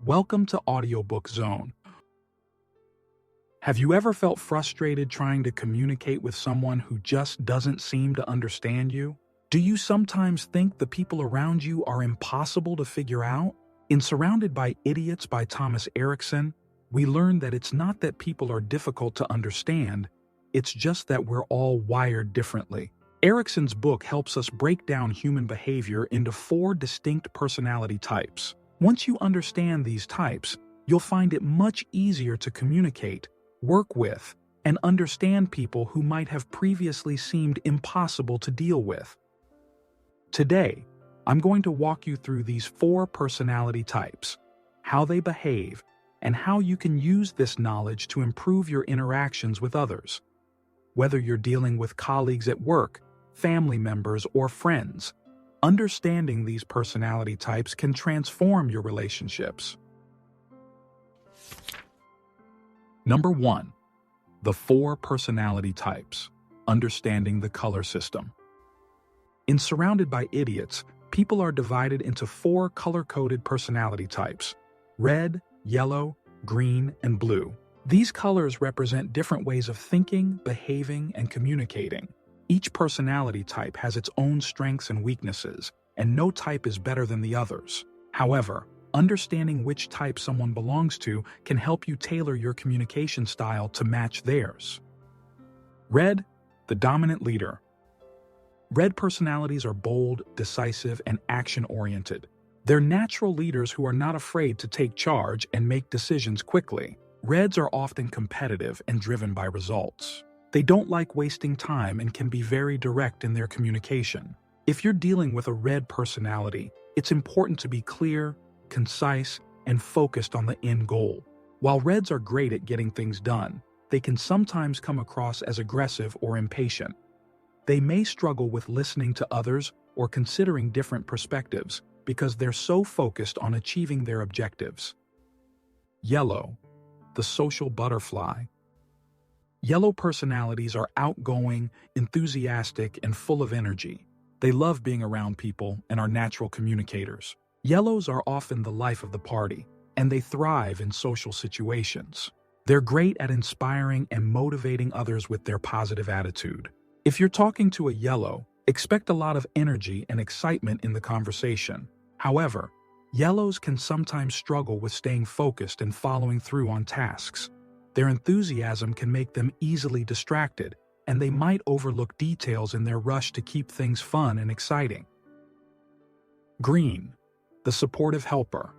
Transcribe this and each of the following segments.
Welcome to Audiobook Zone. Have you ever felt frustrated trying to communicate with someone who just doesn't seem to understand you? Do you sometimes think the people around you are impossible to figure out? In Surrounded by Idiots by Thomas Erikson, we learn that it's not that people are difficult to understand, it's just that we're all wired differently. Erikson's book helps us break down human behavior into 4 distinct personality types. Once you understand these types, you'll find it much easier to communicate, work with, and understand people who might have previously seemed impossible to deal with. Today, I'm going to walk you through these 4 personality types, how they behave, and how you can use this knowledge to improve your interactions with others. Whether you're dealing with colleagues at work, family members, or friends, understanding these personality types can transform your relationships. Number 1. The 4 personality types. Understanding the color system. In Surrounded by Idiots, people are divided into 4 color-coded personality types: red, yellow, green, and blue. These colors represent different ways of thinking, behaving, and communicating. Each personality type has its own strengths and weaknesses, and no type is better than the others. However, understanding which type someone belongs to can help you tailor your communication style to match theirs. Red, the dominant leader. Red personalities are bold, decisive, and action-oriented. They're natural leaders who are not afraid to take charge and make decisions quickly. Reds are often competitive and driven by results. They don't like wasting time and can be very direct in their communication. If you're dealing with a red personality, it's important to be clear, concise, and focused on the end goal. While reds are great at getting things done, they can sometimes come across as aggressive or impatient. They may struggle with listening to others or considering different perspectives because they're so focused on achieving their objectives. Yellow, the social butterfly. Yellow personalities are outgoing, enthusiastic, and full of energy. They love being around people and are natural communicators. Yellows are often the life of the party, and they thrive in social situations. They're great at inspiring and motivating others with their positive attitude. If you're talking to a yellow, expect a lot of energy and excitement in the conversation. However, yellows can sometimes struggle with staying focused and following through on tasks. Their enthusiasm can make them easily distracted, and they might overlook details in their rush to keep things fun and exciting. Green, the supportive helper.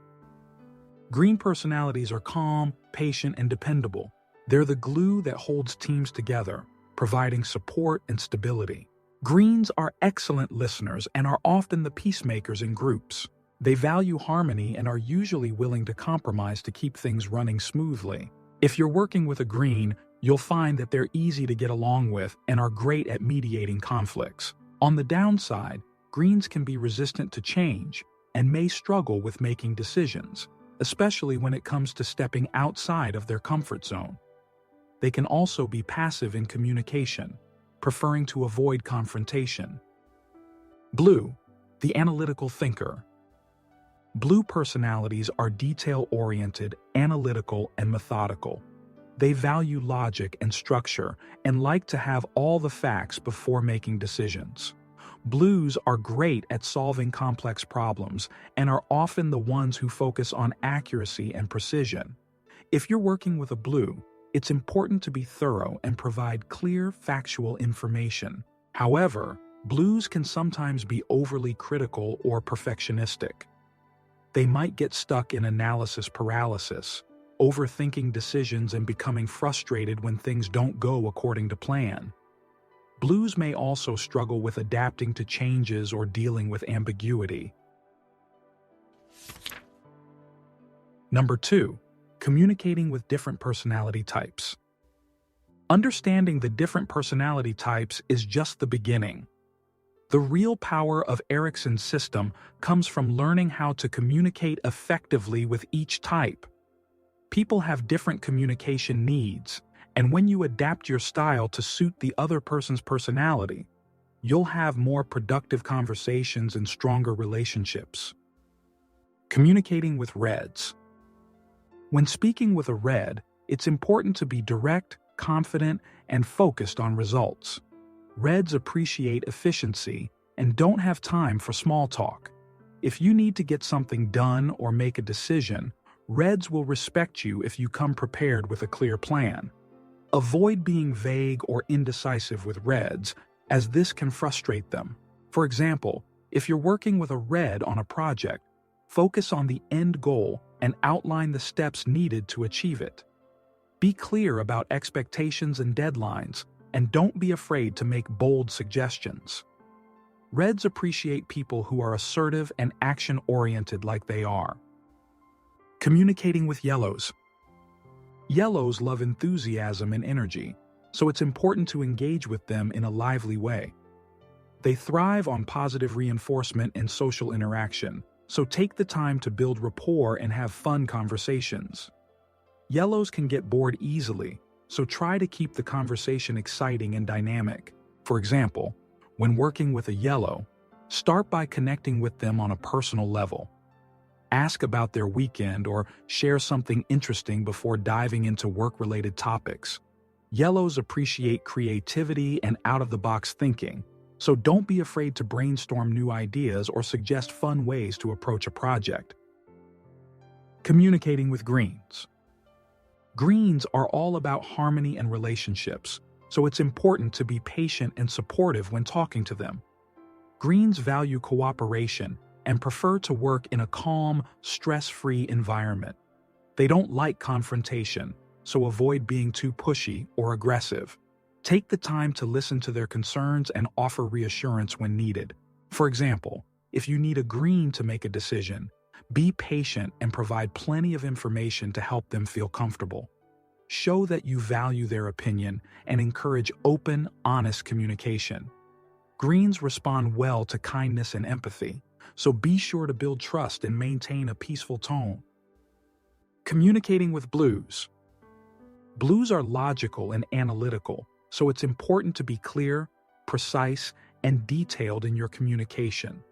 Green personalities are calm, patient, and dependable. They're the glue that holds teams together, providing support and stability. Greens are excellent listeners and are often the peacemakers in groups. They value harmony and are usually willing to compromise to keep things running smoothly. If you're working with a green, you'll find that they're easy to get along with and are great at mediating conflicts. On the downside, greens can be resistant to change and may struggle with making decisions, especially when it comes to stepping outside of their comfort zone. They can also be passive in communication, preferring to avoid confrontation. Blue, the analytical thinker. Blue personalities are detail-oriented, analytical, and methodical. They value logic and structure and like to have all the facts before making decisions. Blues are great at solving complex problems and are often the ones who focus on accuracy and precision. If you're working with a blue, it's important to be thorough and provide clear, factual information. However, blues can sometimes be overly critical or perfectionistic. They might get stuck in analysis paralysis, overthinking decisions and becoming frustrated when things don't go according to plan. Blues may also struggle with adapting to changes or dealing with ambiguity. Number 2. Communicating with different personality types. Understanding the different personality types is just the beginning. The real power of Erikson's system comes from learning how to communicate effectively with each type. People have different communication needs, and when you adapt your style to suit the other person's personality, you'll have more productive conversations and stronger relationships. Communicating with reds. When speaking with a red, it's important to be direct, confident, and focused on results. Reds appreciate efficiency and don't have time for small talk. If you need to get something done or make a decision, Reds will respect you if you come prepared with a clear plan. Avoid being vague or indecisive with Reds, as this can frustrate them. For example, if you're working with a Red on a project, focus on the end goal and outline the steps needed to achieve it. Be clear about expectations and deadlines, and don't be afraid to make bold suggestions. Reds appreciate people who are assertive and action-oriented like they are. Communicating with Yellows. Yellows love enthusiasm and energy, so it's important to engage with them in a lively way. They thrive on positive reinforcement and social interaction, so take the time to build rapport and have fun conversations. Yellows can get bored easily, so try to keep the conversation exciting and dynamic. For example, when working with a Yellow, start by connecting with them on a personal level. Ask about their weekend or share something interesting before diving into work-related topics. Yellows appreciate creativity and out-of-the-box thinking, so don't be afraid to brainstorm new ideas or suggest fun ways to approach a project. Communicating with Greens. Greens are all about harmony and relationships, so it's important to be patient and supportive when talking to them. Greens value cooperation and prefer to work in a calm, stress-free environment. They don't like confrontation, so avoid being too pushy or aggressive. Take the time to listen to their concerns and offer reassurance when needed. For example, if you need a Green to make a decision, be patient and provide plenty of information to help them feel comfortable. Show that you value their opinion and encourage open, honest communication. Greens respond well to kindness and empathy, so be sure to build trust and maintain a peaceful tone. Communicating with Blues. Blues are logical and analytical, so it's important to be clear, precise, and detailed in your communication.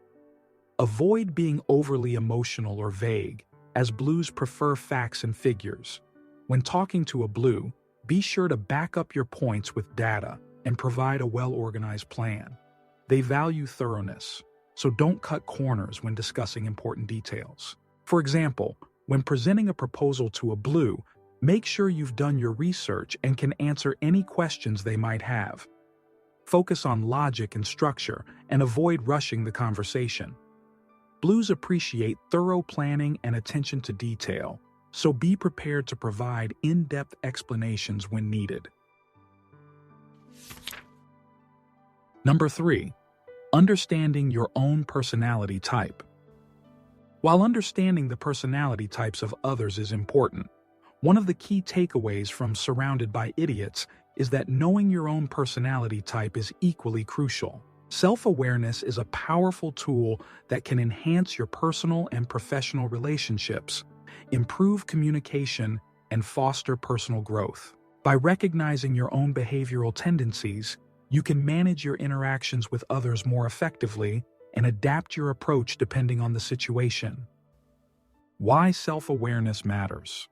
Avoid being overly emotional or vague, as Blues prefer facts and figures. When talking to a Blue, be sure to back up your points with data and provide a well-organized plan. They value thoroughness, so don't cut corners when discussing important details. For example, when presenting a proposal to a Blue, make sure you've done your research and can answer any questions they might have. Focus on logic and structure and avoid rushing the conversation. Blues appreciate thorough planning and attention to detail, so be prepared to provide in-depth explanations when needed. Number 3. Understanding your own personality type. While understanding the personality types of others is important, one of the key takeaways from Surrounded by Idiots is that knowing your own personality type is equally crucial. Self-awareness is a powerful tool that can enhance your personal and professional relationships, improve communication, and foster personal growth. By recognizing your own behavioral tendencies, you can manage your interactions with others more effectively and adapt your approach depending on the situation. Why self-awareness matters.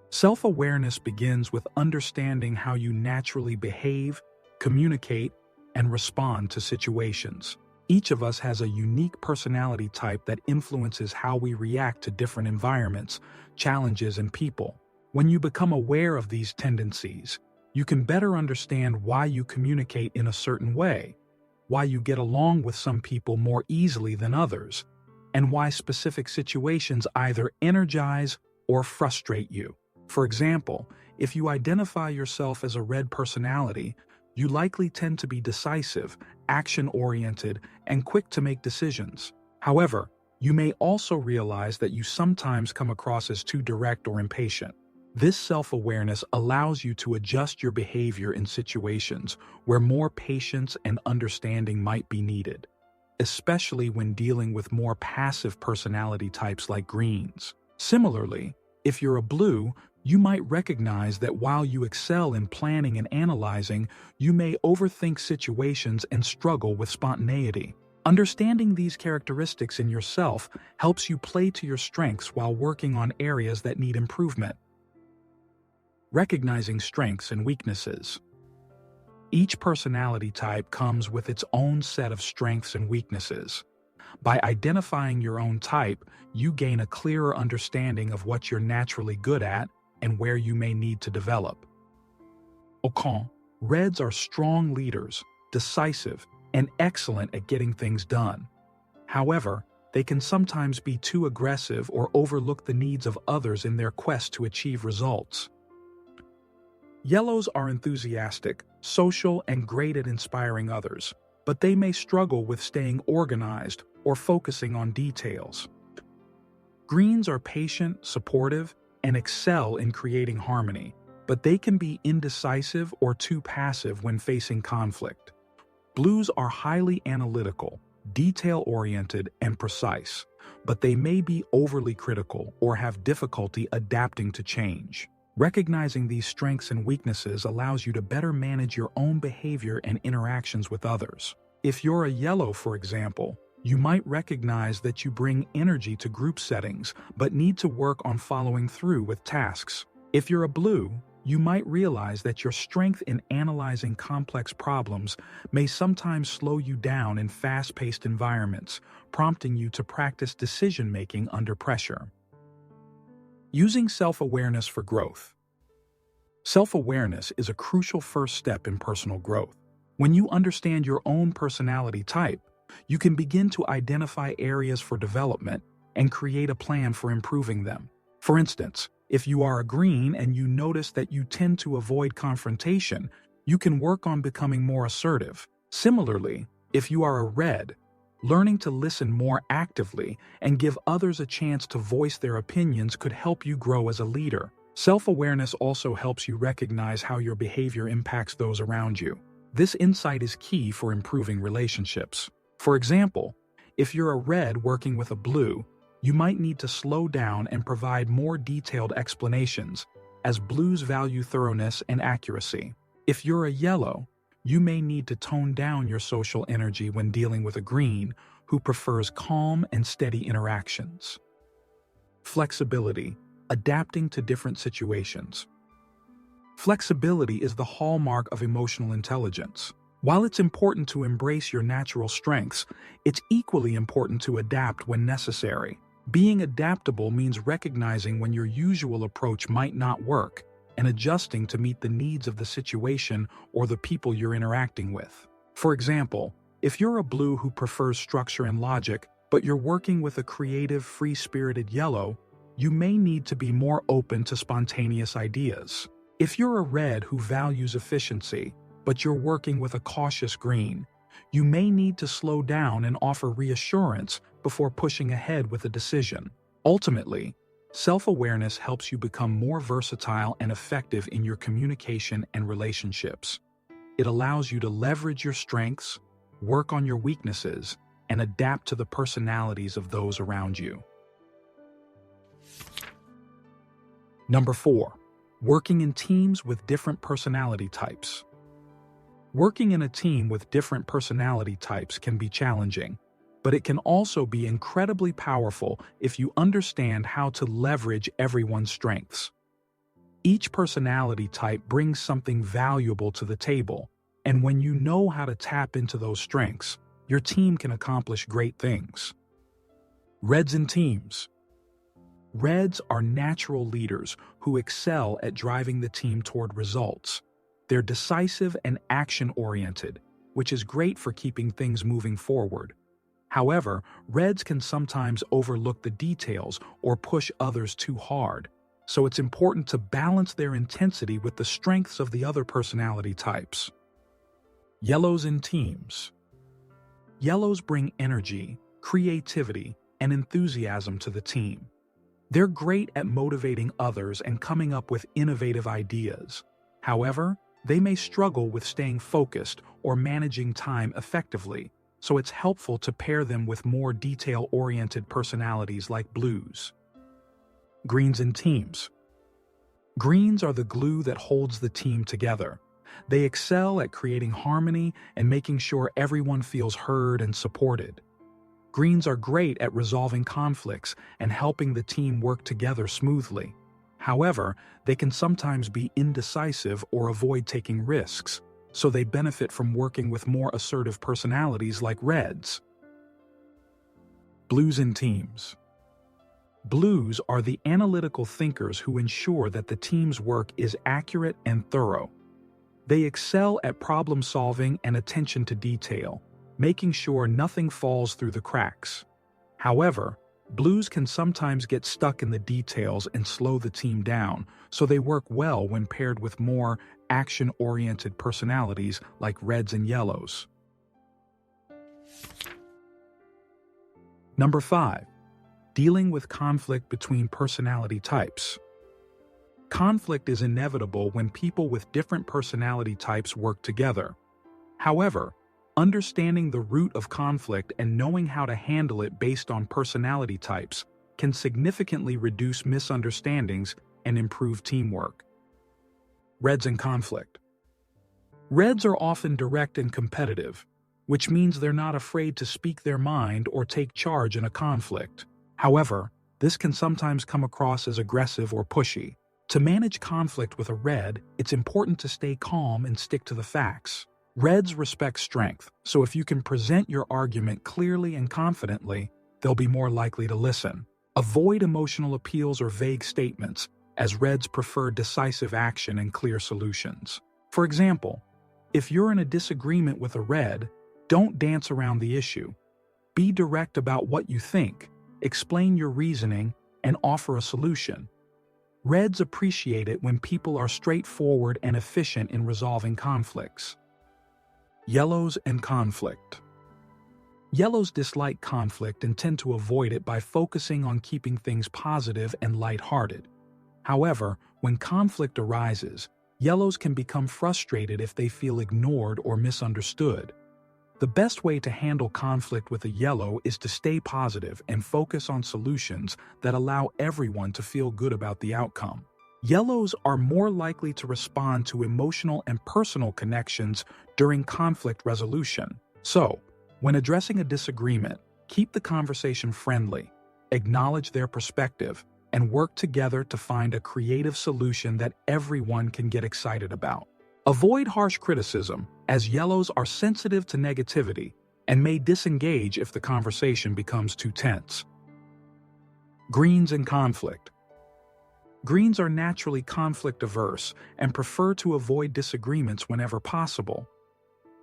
Self-awareness begins with understanding how you naturally behave, communicate, and respond to situations. Each of us has a unique personality type that influences how we react to different environments, challenges, and people. When you become aware of these tendencies, you can better understand why you communicate in a certain way, why you get along with some people more easily than others, and why specific situations either energize or frustrate you. For example, if you identify yourself as a red personality, you likely tend to be decisive, action-oriented, and quick to make decisions. However, you may also realize that you sometimes come across as too direct or impatient. This self-awareness allows you to adjust your behavior in situations where more patience and understanding might be needed, especially when dealing with more passive personality types like Greens. Similarly, if you're a Blue, you might recognize that while you excel in planning and analyzing, you may overthink situations and struggle with spontaneity. Understanding these characteristics in yourself helps you play to your strengths while working on areas that need improvement. Recognizing strengths and weaknesses. Each personality type comes with its own set of strengths and weaknesses. By identifying your own type, you gain a clearer understanding of what you're naturally good at and where you may need to develop. Reds are strong leaders, decisive, and excellent at getting things done. However, they can sometimes be too aggressive or overlook the needs of others in their quest to achieve results. Yellows are enthusiastic, social, and great at inspiring others, but they may struggle with staying organized or focusing on details. Greens are patient, supportive, and excel in creating harmony, but they can be indecisive or too passive when facing conflict. Blues are highly analytical, detail-oriented, and precise, but they may be overly critical or have difficulty adapting to change. Recognizing these strengths and weaknesses allows you to better manage your own behavior and interactions with others. If you're a yellow, for example, you might recognize that you bring energy to group settings but need to work on following through with tasks. If you're a blue, you might realize that your strength in analyzing complex problems may sometimes slow you down in fast-paced environments, prompting you to practice decision-making under pressure. Using self-awareness for growth. Self-awareness is a crucial first step in personal growth. When you understand your own personality type, you can begin to identify areas for development and create a plan for improving them. For instance, if you are a green and you notice that you tend to avoid confrontation, you can work on becoming more assertive. Similarly, if you are a red, learning to listen more actively and give others a chance to voice their opinions could help you grow as a leader. Self-awareness also helps you recognize how your behavior impacts those around you. This insight is key for improving relationships. For example, if you're a red working with a blue, you might need to slow down and provide more detailed explanations, as blues value thoroughness and accuracy. If you're a yellow, you may need to tone down your social energy when dealing with a green who prefers calm and steady interactions. Flexibility, adapting to different situations. Flexibility is the hallmark of emotional intelligence. While it's important to embrace your natural strengths, it's equally important to adapt when necessary. Being adaptable means recognizing when your usual approach might not work and adjusting to meet the needs of the situation or the people you're interacting with. For example, if you're a blue who prefers structure and logic, but you're working with a creative, free-spirited yellow, you may need to be more open to spontaneous ideas. If you're a red who values efficiency, but you're working with a cautious green, you may need to slow down and offer reassurance before pushing ahead with a decision. Ultimately, self-awareness helps you become more versatile and effective in your communication and relationships. It allows you to leverage your strengths, work on your weaknesses, and adapt to the personalities of those around you. Number 4. Working in teams with different personality types. Working in a team with different personality types can be challenging, but it can also be incredibly powerful if you understand how to leverage everyone's strengths. Each personality type brings something valuable to the table, and when you know how to tap into those strengths, your team can accomplish great things. Reds in teams. Reds are natural leaders who excel at driving the team toward results. They're decisive and action-oriented, which is great for keeping things moving forward. However, reds can sometimes overlook the details or push others too hard, so it's important to balance their intensity with the strengths of the other personality types. Yellows in teams. Yellows bring energy, creativity, and enthusiasm to the team. They're great at motivating others and coming up with innovative ideas. However, they may struggle with staying focused or managing time effectively, so it's helpful to pair them with more detail-oriented personalities like blues. Greens in teams. Greens are the glue that holds the team together. They excel at creating harmony and making sure everyone feels heard and supported. Greens are great at resolving conflicts and helping the team work together smoothly. However, they can sometimes be indecisive or avoid taking risks, so they benefit from working with more assertive personalities like reds. Blues in teams. Blues are the analytical thinkers who ensure that the team's work is accurate and thorough. They excel at problem solving and attention to detail, making sure nothing falls through the cracks. However, blues can sometimes get stuck in the details and slow the team down, so they work well when paired with more action-oriented personalities like reds and yellows. Number 5. Dealing with conflict between personality types. Conflict is inevitable when people with different personality types work together. However, understanding the root of conflict and knowing how to handle it based on personality types can significantly reduce misunderstandings and improve teamwork. Reds in conflict. Reds are often direct and competitive, which means they're not afraid to speak their mind or take charge in a conflict. However, this can sometimes come across as aggressive or pushy. To manage conflict with a red, it's important to stay calm and stick to the facts. Reds respect strength, so if you can present your argument clearly and confidently, they'll be more likely to listen. Avoid emotional appeals or vague statements, as reds prefer decisive action and clear solutions. For example, if you're in a disagreement with a red, don't dance around the issue. Be direct about what you think, explain your reasoning, and offer a solution. Reds appreciate it when people are straightforward and efficient in resolving conflicts. Yellows and conflict. Yellows dislike conflict and tend to avoid it by focusing on keeping things positive and lighthearted. However, when conflict arises, yellows can become frustrated if they feel ignored or misunderstood. The best way to handle conflict with a yellow is to stay positive and focus on solutions that allow everyone to feel good about the outcome. Yellows are more likely to respond to emotional and personal connections during conflict resolution. So, when addressing a disagreement, keep the conversation friendly, acknowledge their perspective, and work together to find a creative solution that everyone can get excited about. Avoid harsh criticism, as yellows are sensitive to negativity and may disengage if the conversation becomes too tense. Greens in conflict. Greens are naturally conflict-averse and prefer to avoid disagreements whenever possible.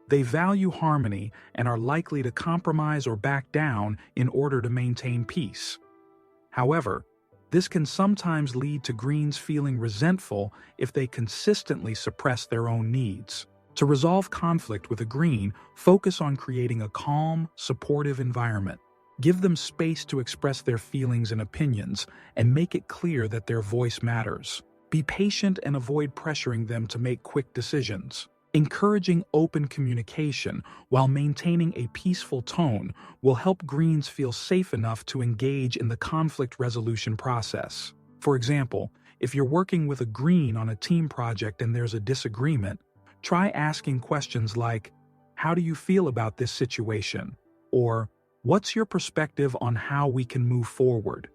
They value harmony and are likely to compromise or back down in order to maintain peace. However, this can sometimes lead to greens feeling resentful if they consistently suppress their own needs. To resolve conflict with a green, focus on creating a calm, supportive environment. Give them space to express their feelings and opinions, and make it clear that their voice matters. Be patient and avoid pressuring them to make quick decisions. Encouraging open communication while maintaining a peaceful tone will help greens feel safe enough to engage in the conflict resolution process. For example, if you're working with a green on a team project and there's a disagreement, try asking questions like, "How do you feel about this situation?" or "What's your perspective on how we can move forward?"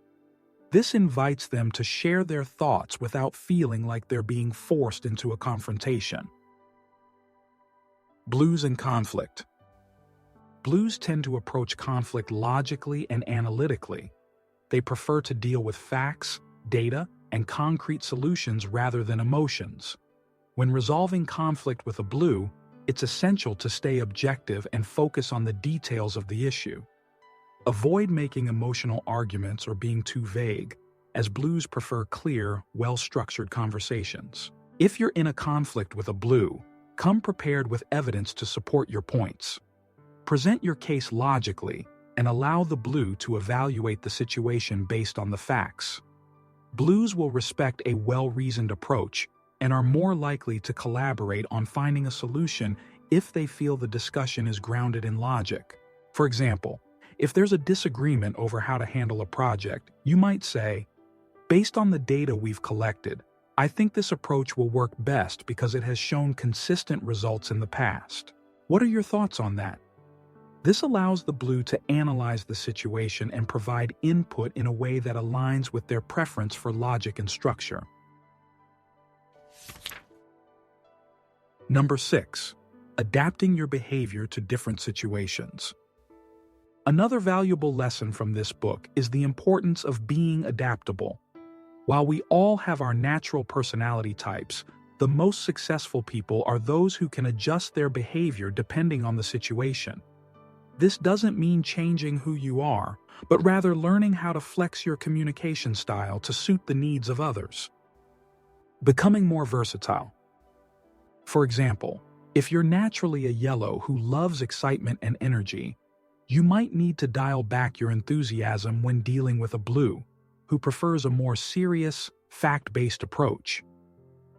This invites them to share their thoughts without feeling like they're being forced into a confrontation. Blues and conflict. Blues tend to approach conflict logically and analytically. They prefer to deal with facts, data, and concrete solutions rather than emotions. When resolving conflict with a blue, it's essential to stay objective and focus on the details of the issue. Avoid making emotional arguments or being too vague, as blues prefer clear, well-structured conversations. If you're in a conflict with a blue, come prepared with evidence to support your points. Present your case logically and allow the blue to evaluate the situation based on the facts. Blues will respect a well-reasoned approach and are more likely to collaborate on finding a solution if they feel the discussion is grounded in logic. For example, if there's a disagreement over how to handle a project, you might say, "Based on the data we've collected, I think this approach will work best because it has shown consistent results in the past. What are your thoughts on that? This allows the blue to analyze the situation and provide input in a way that aligns with their preference for logic and structure. Number 6. Adapting your behavior to different situations. Another valuable lesson from this book is the importance of being adaptable. While we all have our natural personality types, the most successful people are those who can adjust their behavior depending on the situation. This doesn't mean changing who you are, but rather learning how to flex your communication style to suit the needs of others. Becoming more versatile. For example, if you're naturally a yellow who loves excitement and energy, you might need to dial back your enthusiasm when dealing with a blue, who prefers a more serious, fact-based approach.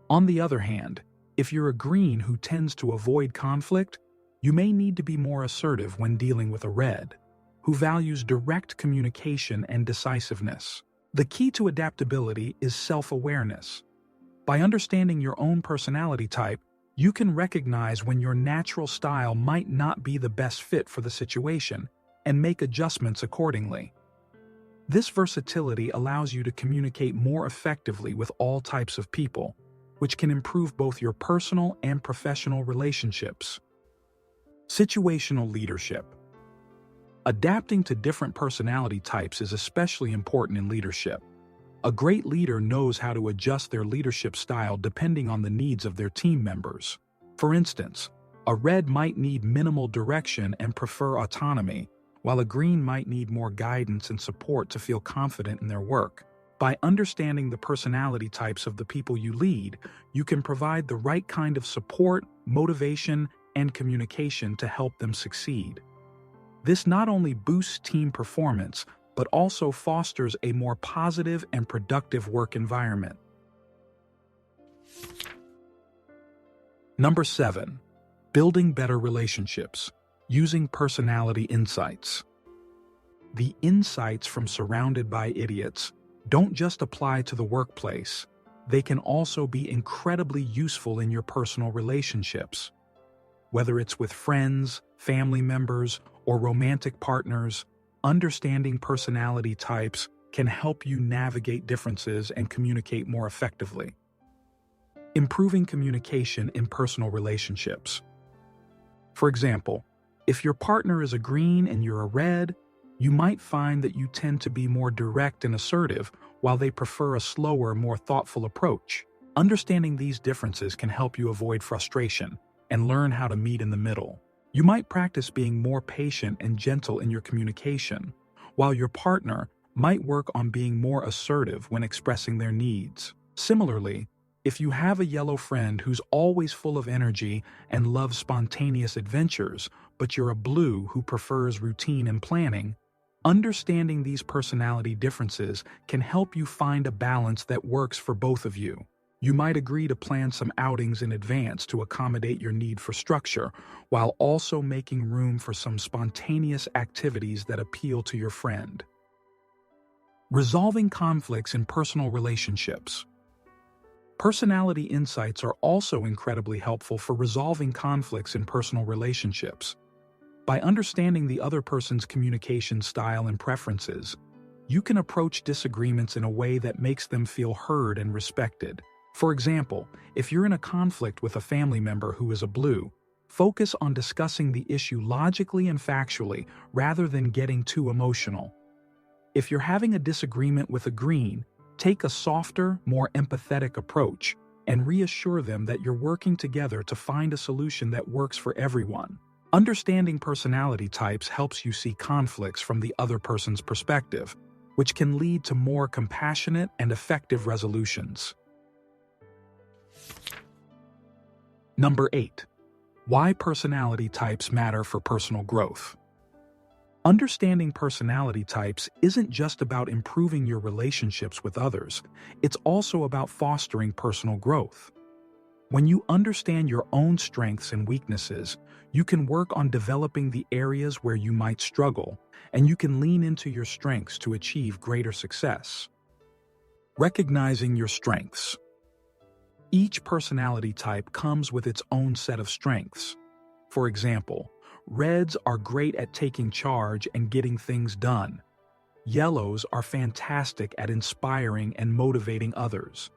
On the other hand, if you're a green who tends to avoid conflict, you may need to be more assertive when dealing with a red, who values direct communication and decisiveness. The key to adaptability is self-awareness. By understanding your own personality type, you can recognize when your natural style might not be the best fit for the situation and make adjustments accordingly. This versatility allows you to communicate more effectively with all types of people, which can improve both your personal and professional relationships. Situational leadership. Adapting to different personality types is especially important in leadership. A great leader knows how to adjust their leadership style depending on the needs of their team members. For instance, a red might need minimal direction and prefer autonomy, while a green might need more guidance and support to feel confident in their work. By understanding the personality types of the people you lead, you can provide the right kind of support, motivation, and communication to help them succeed. This not only boosts team performance, but also fosters a more positive and productive work environment. Number 7. Building better relationships, using personality insights. The insights from Surrounded by Idiots don't just apply to the workplace. They can also be incredibly useful in your personal relationships. Whether it's with friends, family members, or romantic partners, understanding personality types can help you navigate differences and communicate more effectively. Improving communication in personal relationships. For example, if your partner is a green and you're a red, you might find that you tend to be more direct and assertive while they prefer a slower, more thoughtful approach. Understanding these differences can help you avoid frustration and learn how to meet in the middle. You might practice being more patient and gentle in your communication, while your partner might work on being more assertive when expressing their needs. Similarly, if you have a yellow friend who's always full of energy and loves spontaneous adventures, but you're a blue who prefers routine and planning, understanding these personality differences can help you find a balance that works for both of you. You might agree to plan some outings in advance to accommodate your need for structure, while also making room for some spontaneous activities that appeal to your friend. Resolving conflicts in personal relationships. Personality insights are also incredibly helpful for resolving conflicts in personal relationships. By understanding the other person's communication style and preferences, you can approach disagreements in a way that makes them feel heard and respected. For example, if you're in a conflict with a family member who is a blue, focus on discussing the issue logically and factually rather than getting too emotional. If you're having a disagreement with a green, take a softer, more empathetic approach and reassure them that you're working together to find a solution that works for everyone. Understanding personality types helps you see conflicts from the other person's perspective, which can lead to more compassionate and effective resolutions. Number 8. Why personality types matter for personal growth. Understanding personality types isn't just about improving your relationships with others, it's also about fostering personal growth. When you understand your own strengths and weaknesses, you can work on developing the areas where you might struggle, and you can lean into your strengths to achieve greater success. Recognizing your strengths. Each personality type comes with its own set of strengths. For example, reds are great at taking charge and getting things done. Yellows are fantastic at inspiring and motivating others.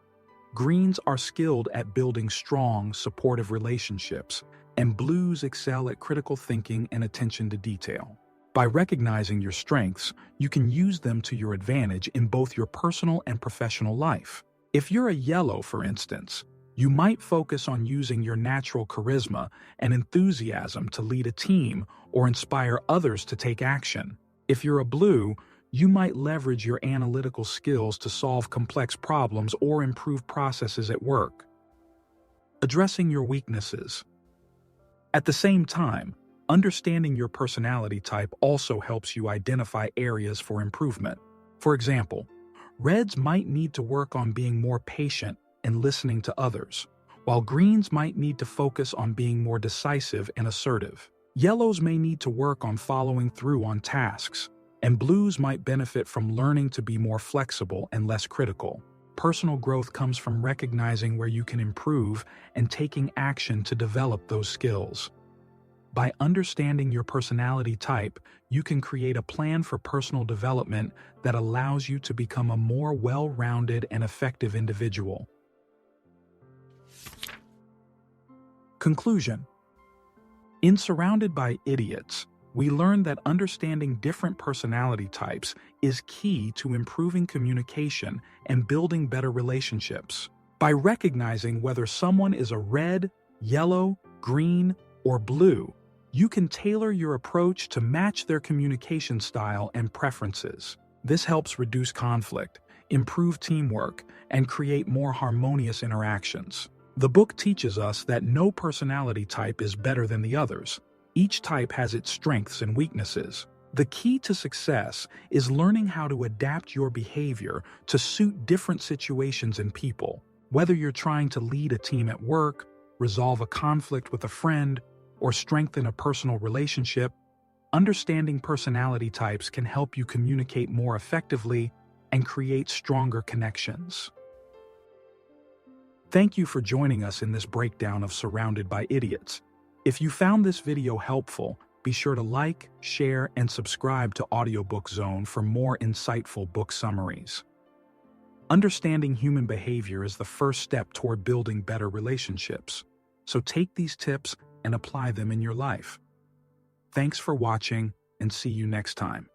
Greens are skilled at building strong, supportive relationships, and blues excel at critical thinking and attention to detail. By recognizing your strengths, you can use them to your advantage in both your personal and professional life. If you're a yellow, for instance, you might focus on using your natural charisma and enthusiasm to lead a team or inspire others to take action. If you're a blue, you might leverage your analytical skills to solve complex problems or improve processes at work. Addressing your weaknesses. At the same time, understanding your personality type also helps you identify areas for improvement. For example, reds might need to work on being more patient and listening to others, while greens might need to focus on being more decisive and assertive. Yellows may need to work on following through on tasks, and blues might benefit from learning to be more flexible and less critical. Personal growth comes from recognizing where you can improve and taking action to develop those skills. By understanding your personality type, you can create a plan for personal development that allows you to become a more well-rounded and effective individual. Conclusion. In Surrounded by Idiots, we learned that understanding different personality types is key to improving communication and building better relationships. By recognizing whether someone is a red, yellow, green, or blue, you can tailor your approach to match their communication style and preferences. This helps reduce conflict, improve teamwork, and create more harmonious interactions. The book teaches us that no personality type is better than the others. Each type has its strengths and weaknesses. The key to success is learning how to adapt your behavior to suit different situations and people. Whether you're trying to lead a team at work, resolve a conflict with a friend, or strengthen a personal relationship, understanding personality types can help you communicate more effectively and create stronger connections. Thank you for joining us in this breakdown of Surrounded by Idiots. If you found this video helpful, be sure to like, share, and subscribe to Audiobook Zone for more insightful book summaries. Understanding human behavior is the first step toward building better relationships, so take these tips and apply them in your life. Thanks for watching, and see you next time.